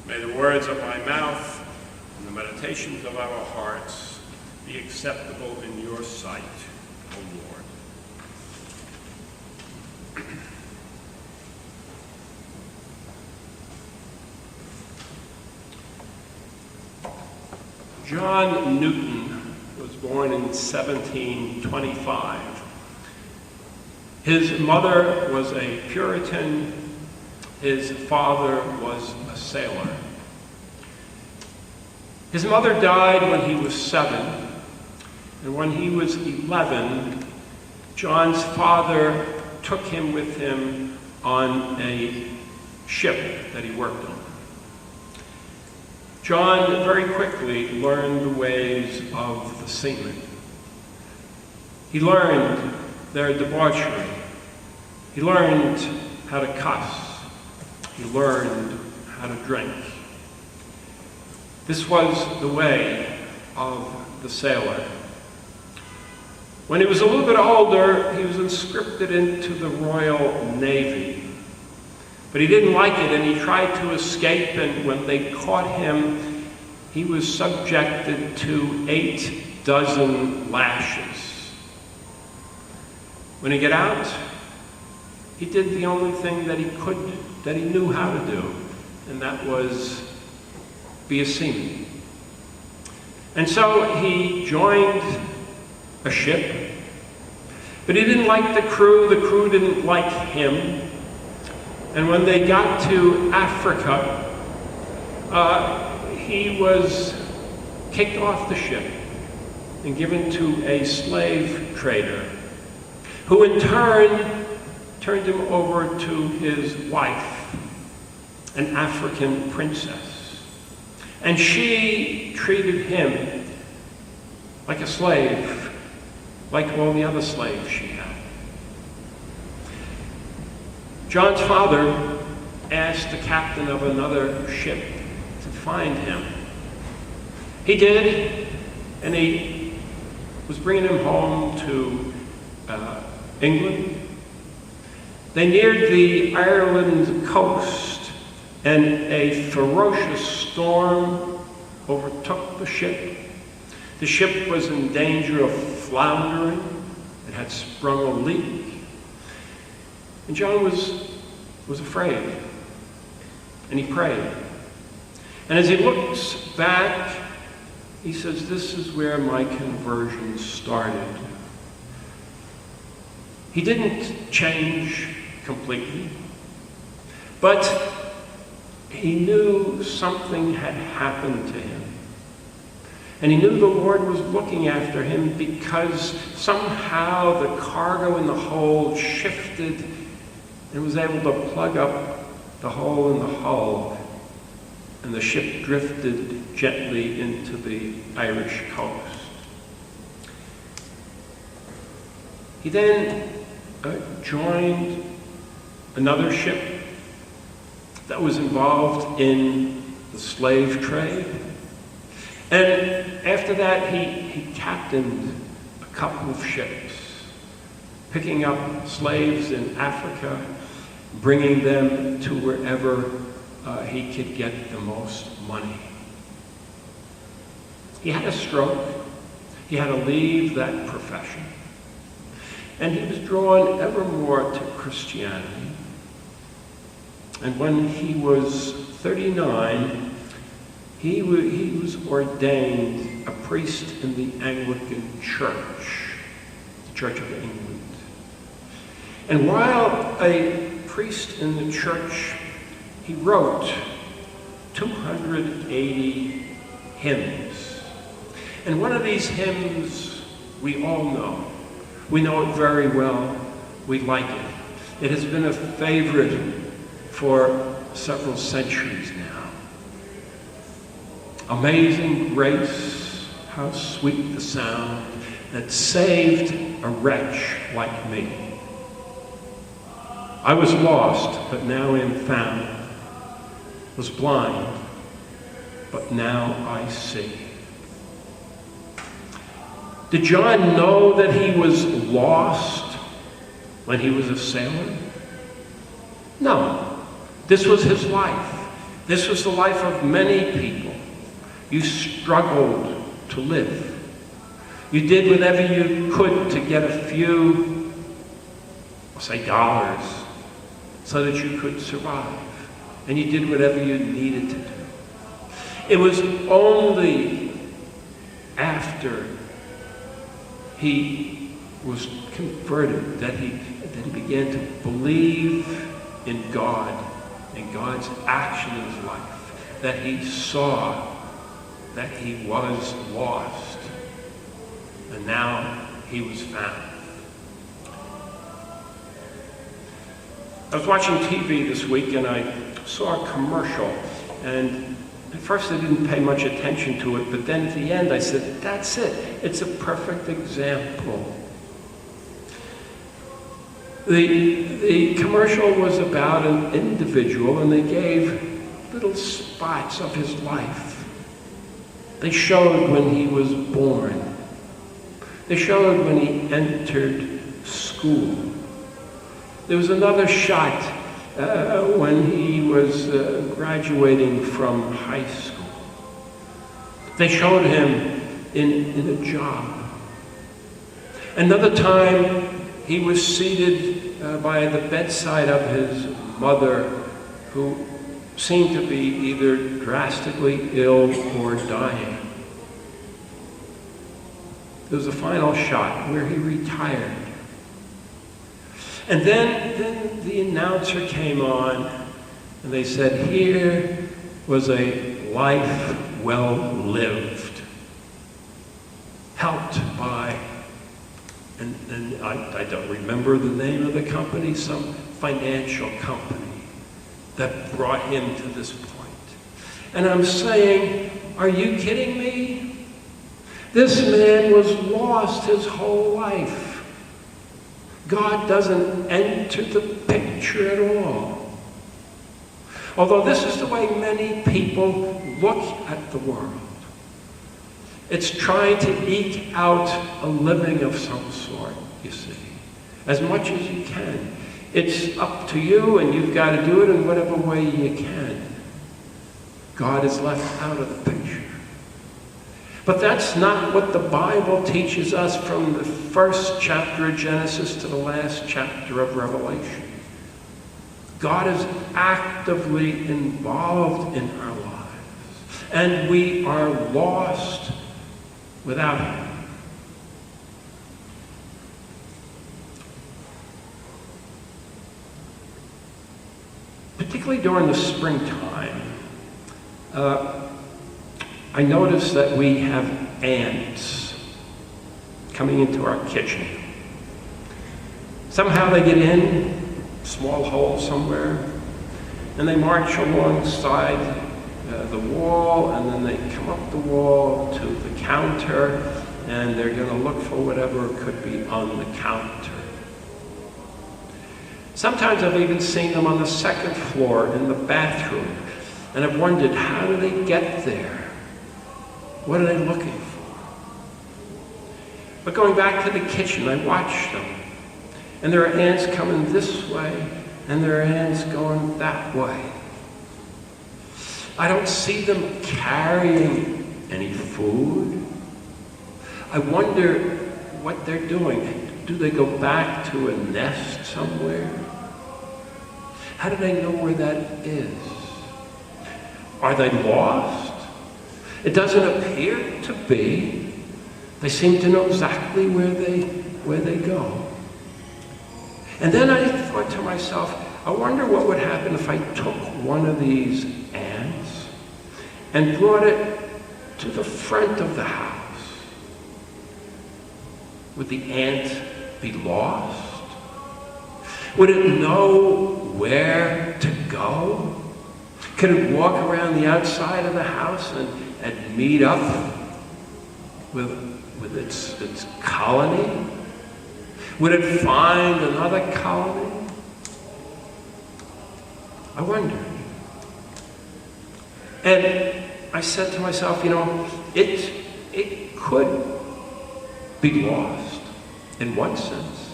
May the words of my mouth and the meditations of our hearts be acceptable in your sight, O Lord. John Newton was born in 1725. His mother was a Puritan. His father was a sailor. His mother died when he was 7, and when he was 11, John's father took him with him on a ship that he worked on. John very quickly learned the ways of the seamen. He learned their debauchery. He learned how to cuss. He learned how to drink. This was the way of the sailor. When he was a little bit older, he was conscripted into the Royal Navy. But he didn't like it, and he tried to escape, and when they caught him, he was subjected to 8 dozen lashes. When he got out, he did the only thing that he could do, that he knew how to do, and that was be a seaman. And so he joined a ship, but he didn't like the crew didn't like him. And when they got to Africa, he was kicked off the ship and given to a slave trader, who in turn turned him over to his wife, an African princess. And she treated him like a slave, like all the other slaves she had. John's father asked the captain of another ship to find him. He did, and he was bringing him home to England. They neared the Ireland coast, and a ferocious storm overtook the ship. The ship was in danger of floundering. It had sprung a leak. And John was afraid, and he prayed. And as he looks back, he says, this is where my conversion started. He didn't change completely, but he knew something had happened to him. And he knew the Lord was looking after him, because somehow the cargo in the hold shifted and was able to plug up the hole in the hull, and the ship drifted gently into the Irish coast. He then joined another ship that was involved in the slave trade. And after that, he captained a couple of ships, picking up slaves in Africa, bringing them to wherever he could get the most money. He had a stroke. He had to leave that profession. And he was drawn ever more to Christianity. And when he was 39, he was ordained a priest in the Anglican Church, the Church of England. And while a priest in the church, he wrote 280 hymns. And one of these hymns we all know. We know it very well. We like it. It has been a favorite for several centuries now. Amazing grace, how sweet the sound that saved a wretch like me. I was lost, but now am found. Was blind, but now I see. Did John know that he was lost when he was a sailor? No. This was his life. This was the life of many people. You struggled to live. You did whatever you could to get a few, say, dollars so that you could survive. And you did whatever you needed to do. It was only after he was converted that he began to believe in God and God's action in his life, that he saw that he was lost, and now he was found. I was watching TV this week and I saw a commercial, and at first I didn't pay much attention to it, but then at the end I said, that's it. It's a perfect example. The commercial was about an individual, and they gave little spots of his life. They showed when he was born. They showed when he entered school. There was another shot when he was graduating from high school. They showed him in a job. Another time, he was seated by the bedside of his mother, who seemed to be either drastically ill or dying. There was a final shot where he retired. And then the announcer came on, and they said, here was a life well lived, helped by, and I don't remember the name of the company, some financial company that brought him to this point. And I'm saying, are you kidding me? This man was lost his whole life. God doesn't enter the picture at all. Although this is the way many people look at the world. It's trying to eke out a living of some sort, you see, as much as you can. It's up to you, and you've got to do it in whatever way you can. God is left out of the picture. But that's not what the Bible teaches us from the first chapter of Genesis to the last chapter of Revelation. God is actively involved in our lives, and we are lost without him. Particularly during the springtime, I notice that we have ants coming into our kitchen. Somehow they get in, small hole somewhere, and they march alongside the wall, and then they come up the wall to the counter, and they're going to look for whatever could be on the counter. Sometimes I've even seen them on the second floor in the bathroom, and I've wondered, how do they get there? What are they looking for? But going back to the kitchen, I watch them, and there are ants coming this way, and there are ants going that way. I don't see them carrying any food. I wonder what they're doing. Do they go back to a nest somewhere? How do they know where that is? Are they lost? It doesn't appear to be. They seem to know exactly where they go. And then I thought to myself, I wonder what would happen if I took one of these ants and brought it to the front of the house. Would the ant be lost? Would it know where to go? Could it walk around the outside of the house and meet up with its colony? Would it find another colony? I wondered. And I said to myself, you know, it could be lost in one sense.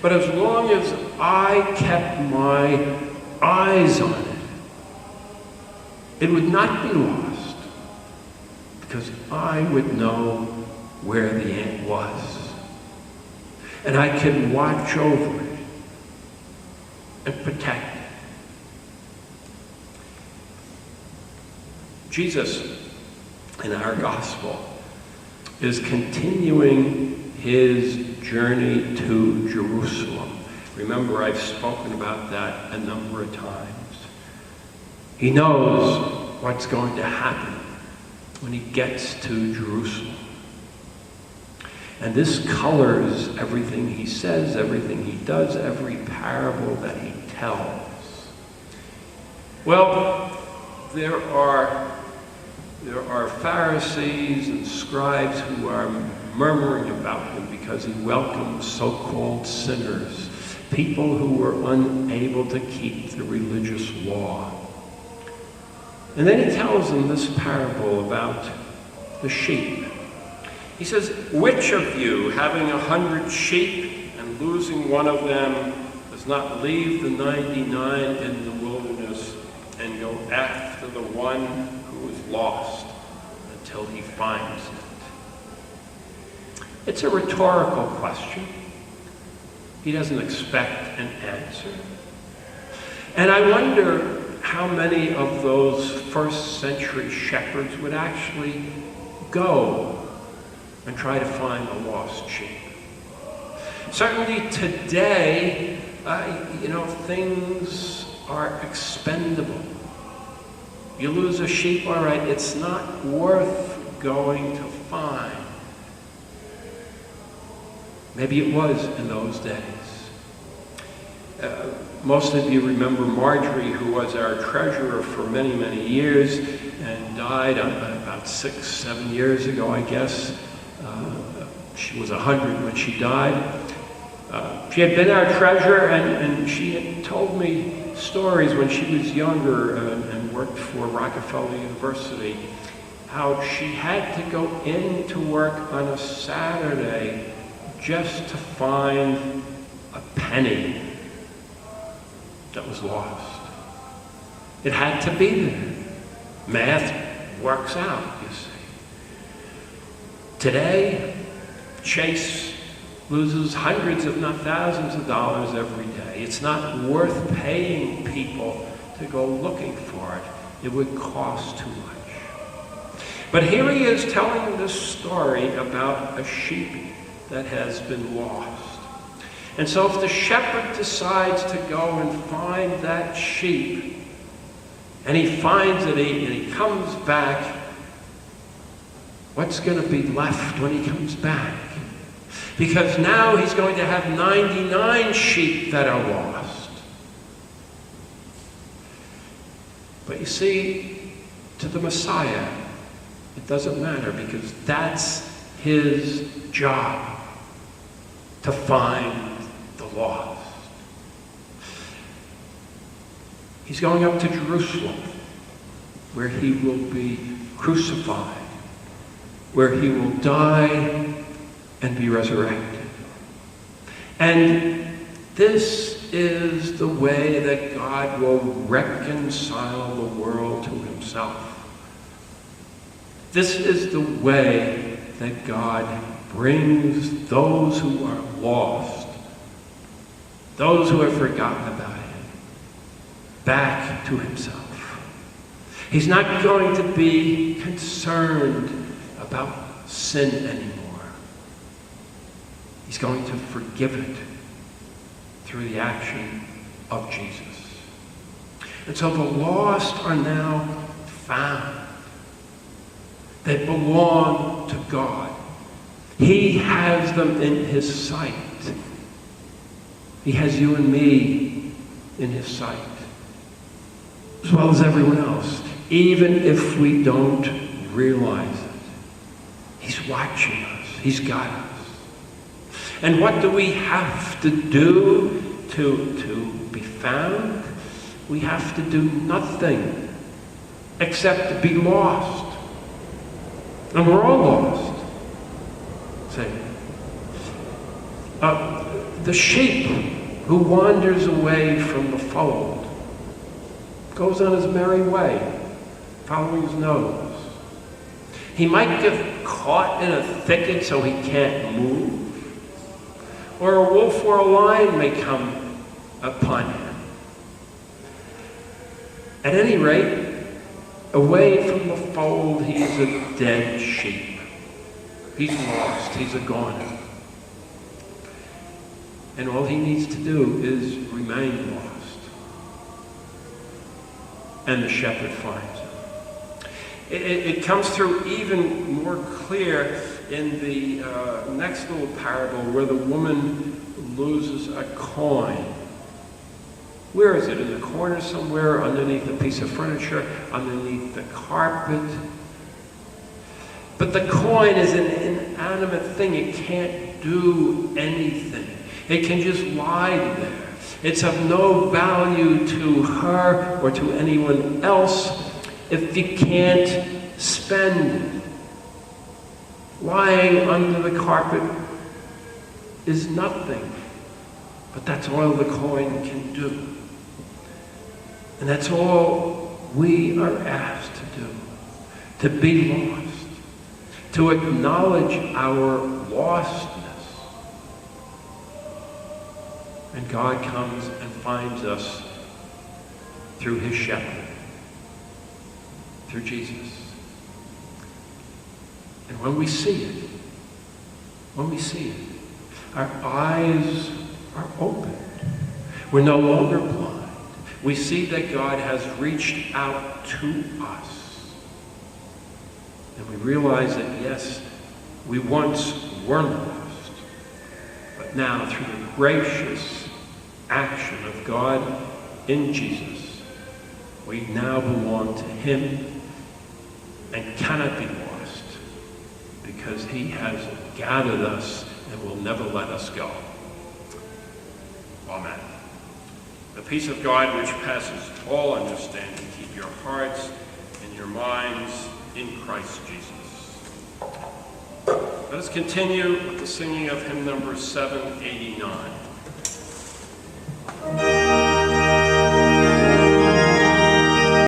But as long as I kept my eyes on it, it would not be lost, because I would know where the ant was. And I can watch over it and protect it. Jesus, in our gospel, is continuing his journey to Jerusalem. Remember, I've spoken about that a number of times. He knows what's going to happen when he gets to Jerusalem. And this colors everything he says, everything he does, every parable that he tells. Well, there are Pharisees and scribes who are murmuring about him because he welcomes so-called sinners, people who were unable to keep the religious law. And then he tells them this parable about the sheep. He says, which of you, having 100 sheep and losing one of them, does not leave the 99 in the wilderness and go after the one who is lost until he finds it? It's a rhetorical question. He doesn't expect an answer. And I wonder how many of those first century shepherds would actually go and try to find a lost sheep. Certainly today, things are expendable. You lose a sheep, all right, it's not worth going to find. Maybe it was in those days. Most of you remember Marjorie, who was our treasurer for many, many years and died about 6-7 years ago, I guess. She was 100 when she died. She had been our treasurer, and she had told me stories when she was younger and worked for Rockefeller University, how she had to go into work on a Saturday just to find a penny that was lost. It had to be there. Math works out, you see. Today, Chase loses hundreds, if not thousands of dollars every day. It's not worth paying people to go looking for it. It would cost too much. But here he is telling this story about a sheep that has been lost. And so if the shepherd decides to go and find that sheep, and he finds it, and he comes back, what's going to be left when he comes back? Because now he's going to have 99 sheep that are lost. But you see, to the Messiah, it doesn't matter, because that's his job, to find the lost. He's going up to Jerusalem, where he will be crucified, where he will die and be resurrected. And this is the way that God will reconcile the world to himself. This is the way that God brings those who are lost, those who have forgotten about him, back to himself. He's not going to be concerned about sin anymore. He's going to forgive it through the action of Jesus. And so the lost are now found. They belong to God. He has them in his sight. He has you and me in his sight, as well as everyone else, even if we don't realize it. He's watching us. He's got us. And what do we have to do to be found? We have to do nothing except to be lost. And we're all lost. See? The sheep who wanders away from the fold goes on his merry way. following his nose. He might get caught in a thicket so he can't move. Or a wolf or a lion may come upon him. At any rate, away from the fold, he's a dead sheep. He's lost. He's a goner. And all he needs to do is remain lost. And the shepherd finds him. It comes through even more clear in the next little parable where the woman loses a coin. Where is it? In the corner somewhere, underneath a piece of furniture, underneath the carpet. But the coin is an inanimate thing. It can't do anything. It can just lie there. It's of no value to her or to anyone else if you can't spend it. Lying under the carpet is nothing, but that's all the coin can do. And that's all we are asked to do, to be lost, to acknowledge our lostness. And God comes and finds us through his shepherd, through Jesus. And when we see it, our eyes are opened. We're no longer blind. We see that God has reached out to us. And we realize that, yes, we once were lost, but now through the gracious action of God in Jesus, we now belong to him and cannot be lost because he has gathered us and will never let us go. Amen. The peace of God which passes all understanding, keep your hearts and your minds in Christ Jesus. Let us continue with the singing of hymn number 789.